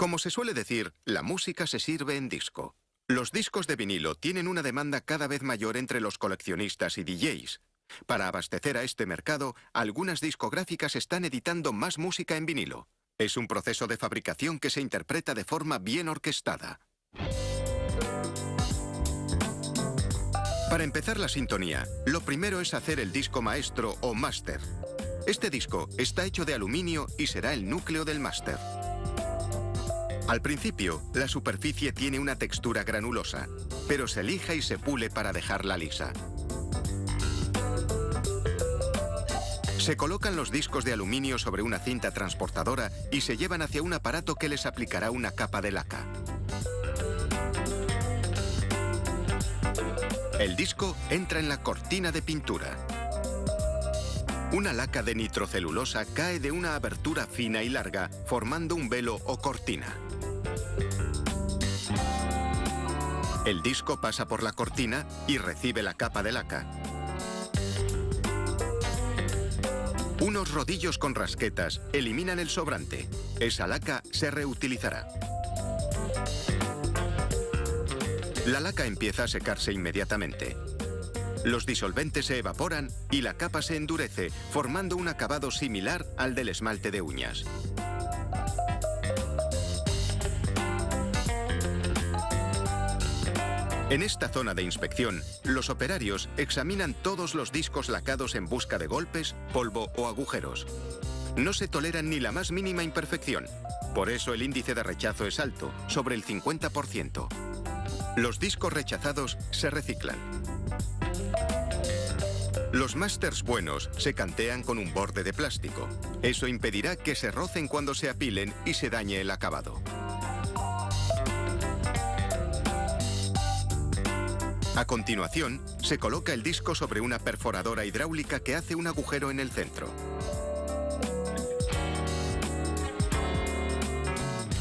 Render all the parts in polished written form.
Como se suele decir, la música se sirve en disco. Los discos de vinilo tienen una demanda cada vez mayor entre los coleccionistas y DJs. Para abastecer a este mercado, algunas discográficas están editando más música en vinilo. Es un proceso de fabricación que se interpreta de forma bien orquestada. Para empezar la sintonía, lo primero es hacer el disco maestro o máster. Este disco está hecho de aluminio y será el núcleo del máster. Al principio, la superficie tiene una textura granulosa, pero se lija y se pule para dejarla lisa. Se colocan los discos de aluminio sobre una cinta transportadora y se llevan hacia un aparato que les aplicará una capa de laca. El disco entra en la cortina de pintura. Una laca de nitrocelulosa cae de una abertura fina y larga, formando un velo o cortina. El disco pasa por la cortina y recibe la capa de laca. Unos rodillos con rasquetas eliminan el sobrante. Esa laca se reutilizará. La laca empieza a secarse inmediatamente. Los disolventes se evaporan y la capa se endurece, formando un acabado similar al del esmalte de uñas. En esta zona de inspección, los operarios examinan todos los discos lacados en busca de golpes, polvo o agujeros. No se toleran ni la más mínima imperfección. Por eso el índice de rechazo es alto, sobre el 50%. Los discos rechazados se reciclan. Los másters buenos se cantean con un borde de plástico. Eso impedirá que se rocen cuando se apilen y se dañe el acabado. A continuación, se coloca el disco sobre una perforadora hidráulica que hace un agujero en el centro.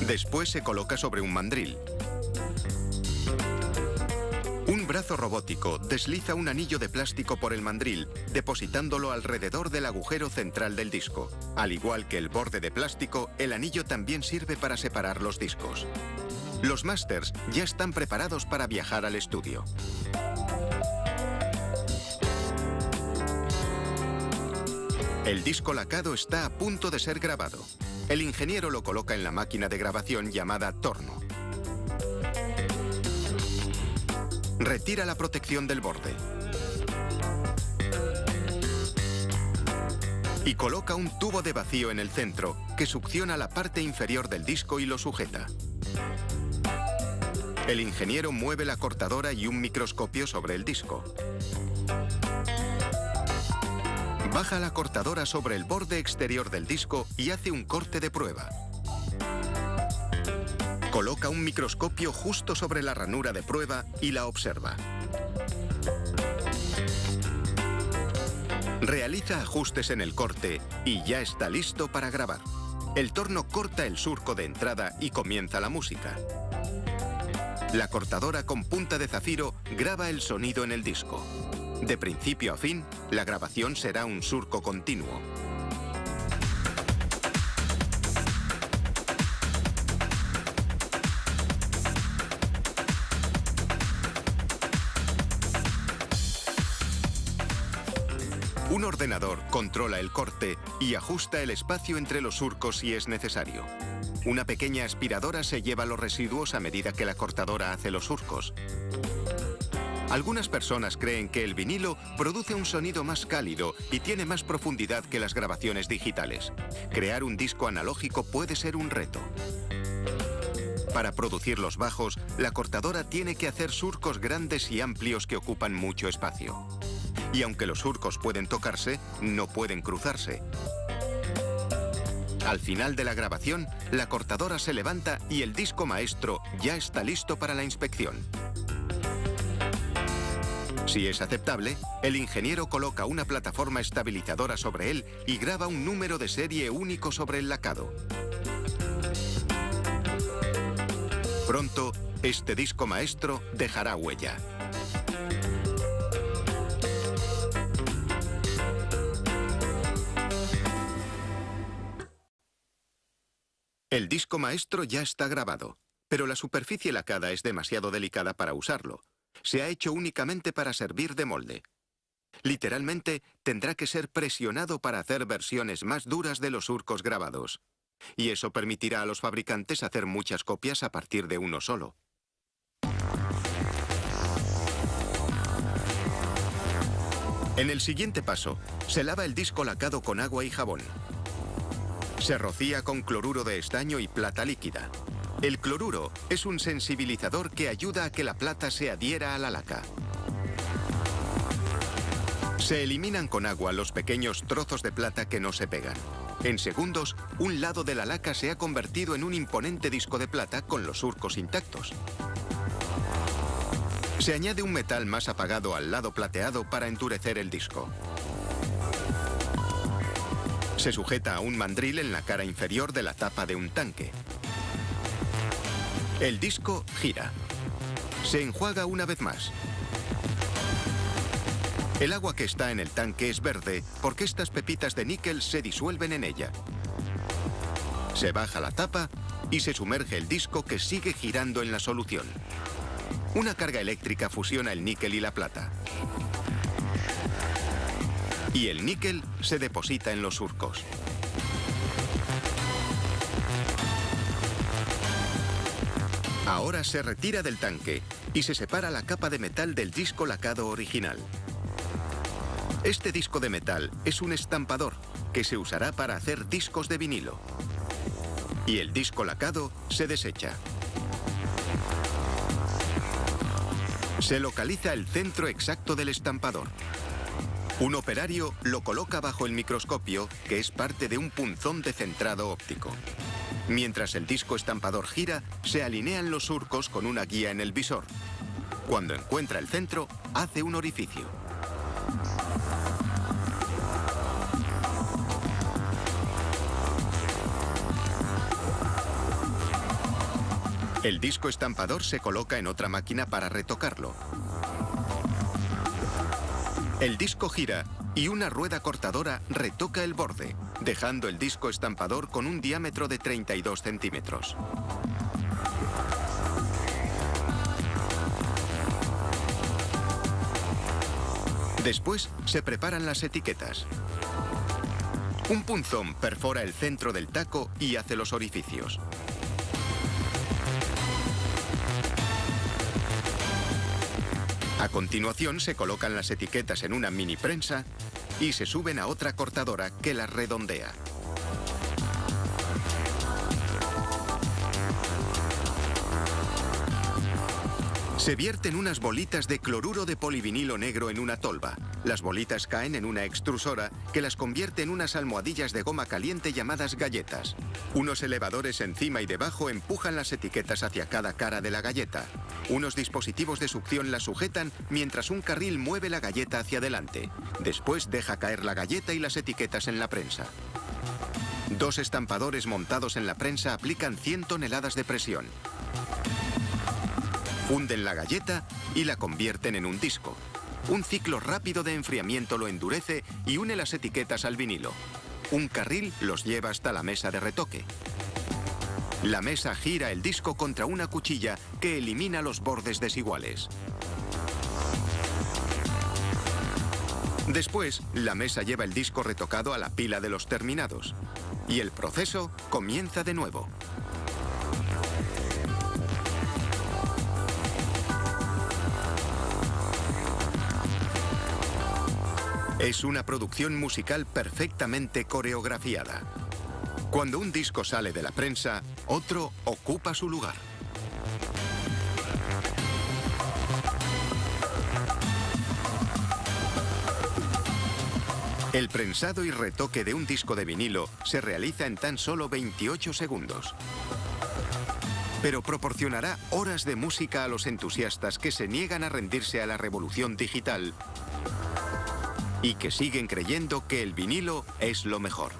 Después se coloca sobre un mandril. Un brazo robótico desliza un anillo de plástico por el mandril, depositándolo alrededor del agujero central del disco. Al igual que el borde de plástico, el anillo también sirve para separar los discos. Los másters ya están preparados para viajar al estudio. El disco lacado está a punto de ser grabado. El ingeniero lo coloca en la máquina de grabación llamada torno. Retira la protección del borde. Y coloca un tubo de vacío en el centro que succiona la parte inferior del disco y lo sujeta. El ingeniero mueve la cortadora y un microscopio sobre el disco. Baja la cortadora sobre el borde exterior del disco y hace un corte de prueba. Coloca un microscopio justo sobre la ranura de prueba y la observa. Realiza ajustes en el corte y ya está listo para grabar. El torno corta el surco de entrada y comienza la música. La cortadora con punta de zafiro graba el sonido en el disco. De principio a fin, la grabación será un surco continuo. Un ordenador controla el corte y ajusta el espacio entre los surcos si es necesario. Una pequeña aspiradora se lleva los residuos a medida que la cortadora hace los surcos. Algunas personas creen que el vinilo produce un sonido más cálido y tiene más profundidad que las grabaciones digitales. Crear un disco analógico puede ser un reto. Para producir los bajos, la cortadora tiene que hacer surcos grandes y amplios que ocupan mucho espacio. Y aunque los surcos pueden tocarse, no pueden cruzarse. Al final de la grabación, la cortadora se levanta y el disco maestro ya está listo para la inspección. Si es aceptable, el ingeniero coloca una plataforma estabilizadora sobre él y graba un número de serie único sobre el lacado. Pronto, este disco maestro dejará huella. El disco maestro ya está grabado, pero la superficie lacada es demasiado delicada para usarlo. Se ha hecho únicamente para servir de molde. Literalmente, tendrá que ser presionado para hacer versiones más duras de los surcos grabados. Y eso permitirá a los fabricantes hacer muchas copias a partir de uno solo. En el siguiente paso, se lava el disco lacado con agua y jabón. Se rocía con cloruro de estaño y plata líquida. El cloruro es un sensibilizador que ayuda a que la plata se adhiera a la laca. Se eliminan con agua los pequeños trozos de plata que no se pegan. En segundos, un lado de la laca se ha convertido en un imponente disco de plata con los surcos intactos. Se añade un metal más apagado al lado plateado para endurecer el disco. Se sujeta a un mandril en la cara inferior de la tapa de un tanque. El disco gira. Se enjuaga una vez más. El agua que está en el tanque es verde porque estas pepitas de níquel se disuelven en ella. Se baja la tapa y se sumerge el disco que sigue girando en la solución. Una carga eléctrica fusiona el níquel y la plata. Y el níquel se deposita en los surcos. Ahora se retira del tanque y se separa la capa de metal del disco lacado original. Este disco de metal es un estampador que se usará para hacer discos de vinilo. Y el disco lacado se desecha. Se localiza el centro exacto del estampador. Un operario lo coloca bajo el microscopio, que es parte de un punzón de centrado óptico. Mientras el disco estampador gira, se alinean los surcos con una guía en el visor. Cuando encuentra el centro, hace un orificio. El disco estampador se coloca en otra máquina para retocarlo. El disco gira y una rueda cortadora retoca el borde, dejando el disco estampador con un diámetro de 32 centímetros. Después se preparan las etiquetas. Un punzón perfora el centro del taco y hace los orificios. A continuación se colocan las etiquetas en una mini prensa y se suben a otra cortadora que las redondea. Se vierten unas bolitas de cloruro de polivinilo negro en una tolva. Las bolitas caen en una extrusora que las convierte en unas almohadillas de goma caliente llamadas galletas. Unos elevadores encima y debajo empujan las etiquetas hacia cada cara de la galleta. Unos dispositivos de succión las sujetan mientras un carril mueve la galleta hacia adelante. Después deja caer la galleta y las etiquetas en la prensa. Dos estampadores montados en la prensa aplican 100 toneladas de presión. Funden la galleta y la convierten en un disco. Un ciclo rápido de enfriamiento lo endurece y une las etiquetas al vinilo. Un carril los lleva hasta la mesa de retoque. La mesa gira el disco contra una cuchilla que elimina los bordes desiguales. Después, la mesa lleva el disco retocado a la pila de los terminados. Y el proceso comienza de nuevo. Es una producción musical perfectamente coreografiada. Cuando un disco sale de la prensa, otro ocupa su lugar. El prensado y retoque de un disco de vinilo se realiza en tan solo 28 segundos. Pero proporcionará horas de música a los entusiastas que se niegan a rendirse a la revolución digital y que siguen creyendo que el vinilo es lo mejor.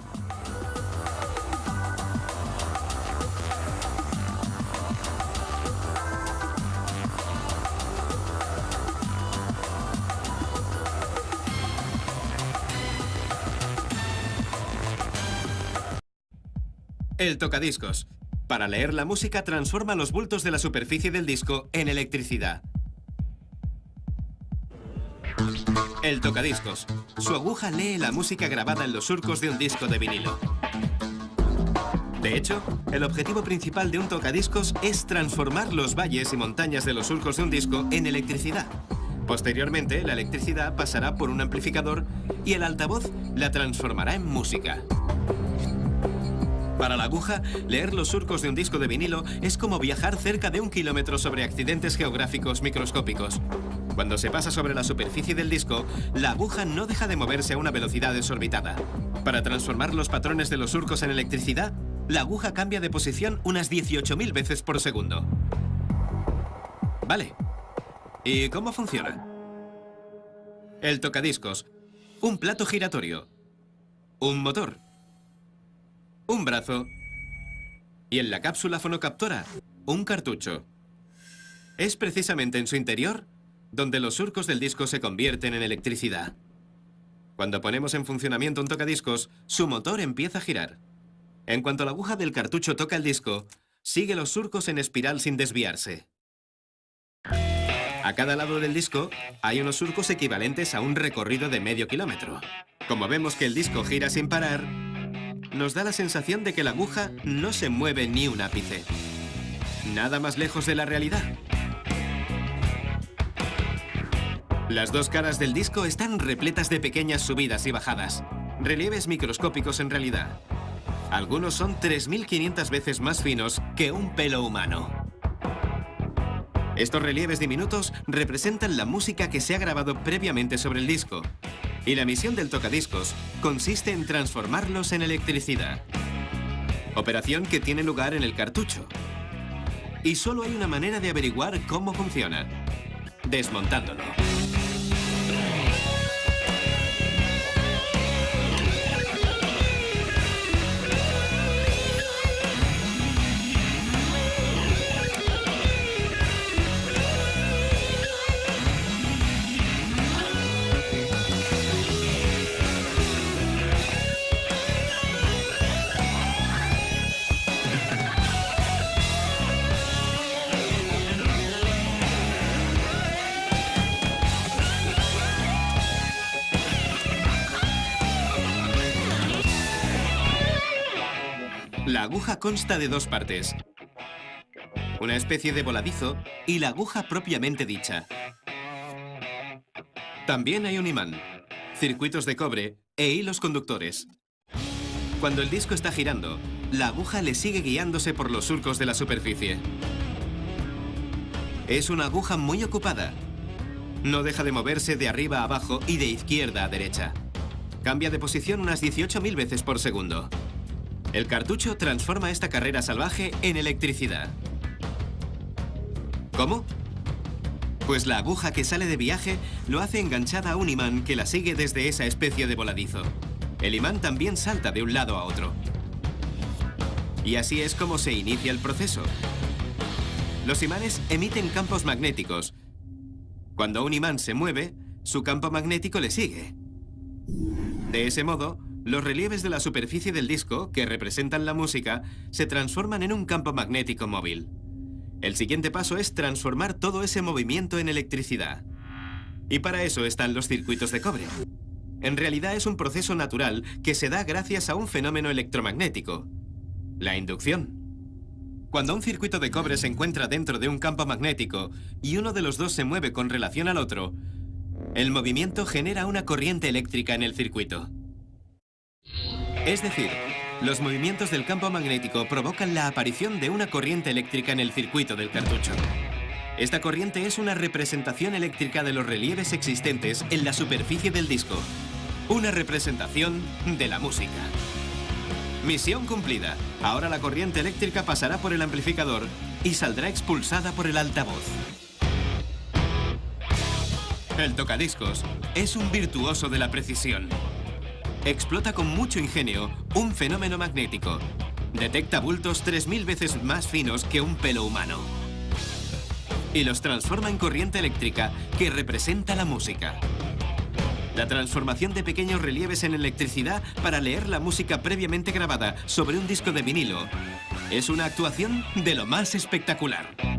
El tocadiscos. Para leer la música, transforma los bultos de la superficie del disco en electricidad. El tocadiscos. Su aguja lee la música grabada en los surcos de un disco de vinilo. De hecho, el objetivo principal de un tocadiscos es transformar los valles y montañas de los surcos de un disco en electricidad. Posteriormente, la electricidad pasará por un amplificador y el altavoz la transformará en música. Para la aguja, leer los surcos de un disco de vinilo es como viajar cerca de 1 kilómetro sobre accidentes geográficos microscópicos. Cuando se pasa sobre la superficie del disco, la aguja no deja de moverse a una velocidad desorbitada. Para transformar los patrones de los surcos en electricidad, la aguja cambia de posición unas 18.000 veces por segundo. Vale. ¿Y cómo funciona? El tocadiscos. Un plato giratorio. Un motor. Un brazo. Y en la cápsula fonocaptora, un cartucho. Es precisamente en su interior donde los surcos del disco se convierten en electricidad. Cuando ponemos en funcionamiento un tocadiscos, su motor empieza a girar. En cuanto la aguja del cartucho toca el disco, sigue los surcos en espiral sin desviarse. A cada lado del disco hay unos surcos equivalentes a un recorrido de medio kilómetro. Como vemos que el disco gira sin parar, nos da la sensación de que la aguja no se mueve ni un ápice. Nada más lejos de la realidad. Las dos caras del disco están repletas de pequeñas subidas y bajadas, relieves microscópicos en realidad. Algunos son 3.500 veces más finos que un pelo humano. Estos relieves diminutos representan la música que se ha grabado previamente sobre el disco, y la misión del tocadiscos consiste en transformarlos en electricidad. Operación que tiene lugar en el cartucho. Y solo hay una manera de averiguar cómo funciona: desmontándolo. La aguja consta de dos partes: una especie de voladizo y la aguja propiamente dicha. También hay un imán, circuitos de cobre e hilos conductores. Cuando el disco está girando, la aguja le sigue guiándose por los surcos de la superficie. Es una aguja muy ocupada. No deja de moverse de arriba a abajo y de izquierda a derecha. Cambia de posición unas 18.000 veces por segundo. El cartucho transforma esta carrera salvaje en electricidad. ¿Cómo? Pues la aguja que sale de viaje lo hace enganchada a un imán que la sigue desde esa especie de voladizo. El imán también salta de un lado a otro. Y así es como se inicia el proceso. Los imanes emiten campos magnéticos. Cuando un imán se mueve, su campo magnético le sigue. De ese modo, los relieves de la superficie del disco, que representan la música, se transforman en un campo magnético móvil. El siguiente paso es transformar todo ese movimiento en electricidad. Y para eso están los circuitos de cobre. En realidad es un proceso natural que se da gracias a un fenómeno electromagnético: la inducción. Cuando un circuito de cobre se encuentra dentro de un campo magnético y uno de los dos se mueve con relación al otro, el movimiento genera una corriente eléctrica en el circuito. Es decir, los movimientos del campo magnético provocan la aparición de una corriente eléctrica en el circuito del cartucho. Esta corriente es una representación eléctrica de los relieves existentes en la superficie del disco. Una representación de la música. Misión cumplida. Ahora la corriente eléctrica pasará por el amplificador y saldrá expulsada por el altavoz. El tocadiscos es un virtuoso de la precisión. Explota con mucho ingenio un fenómeno magnético. Detecta bultos 3.000 veces más finos que un pelo humano. Y los transforma en corriente eléctrica que representa la música. La transformación de pequeños relieves en electricidad para leer la música previamente grabada sobre un disco de vinilo Es una actuación de lo más espectacular.